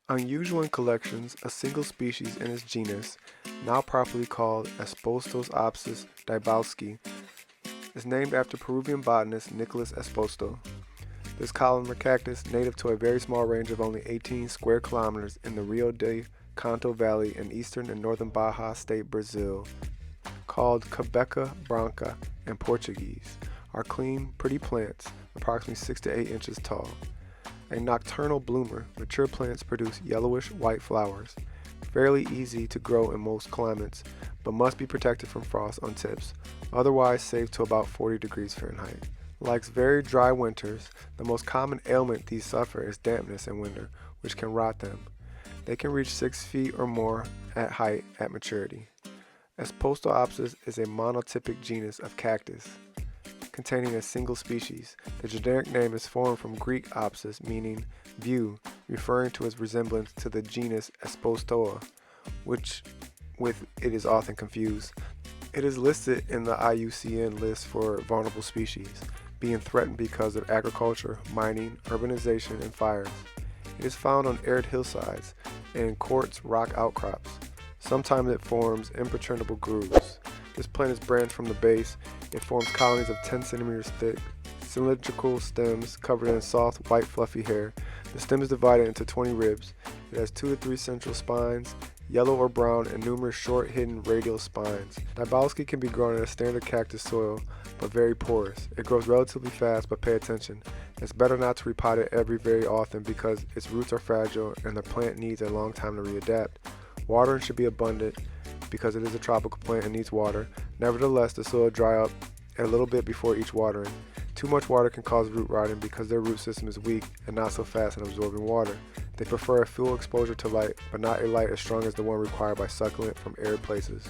Unusual in collections, a single species in its genus, now properly called Espostoopsis Dyboskii, is named after Peruvian botanist Nicholas Esposto. This columnar cactus, native to a very small range of only 18 square kilometers in the Rio de Canto Valley in eastern and northern Baja State, Brazil, called Cabeca branca in Portuguese, are clean, pretty plants, approximately 6 to 8 inches tall. A nocturnal bloomer, mature plants produce yellowish white flowers, fairly easy to grow in most climates, but must be protected from frost on tips, otherwise safe to about 40 degrees Fahrenheit. Like very dry winters, the most common ailment these suffer is dampness in winter, which can rot them. They can reach 6 feet or more at height at maturity. Espostoopsis is a monotypic genus of cactus, containing a single species. The generic name is formed from Greek opsis, meaning view, referring to its resemblance to the genus Espostoa, which with it is often confused. It is listed in the IUCN list for vulnerable species, being threatened because of agriculture, mining, urbanization, and fires. It is found on arid hillsides and in quartz rock outcrops. Sometimes it forms imperturbable grooves. This plant is branched from the base. It forms colonies of 10 centimeters thick, cylindrical stems covered in soft, white, fluffy hair. The stem is divided into 20 ribs. It has 2 to 3 central spines, yellow or brown, and numerous short, hidden radial spines. Dybowskii can be grown in a standard cactus soil, but very porous. It grows relatively fast, but pay attention. It's better not to repot it very often because its roots are fragile and the plant needs a long time to readapt. Watering should be abundant because it is a tropical plant and needs water. Nevertheless, the soil will dry up a little bit before each watering. Too much water can cause root rotting because their root system is weak and not so fast in absorbing water. They prefer a full exposure to light, but not a light as strong as the one required by succulent from arid places.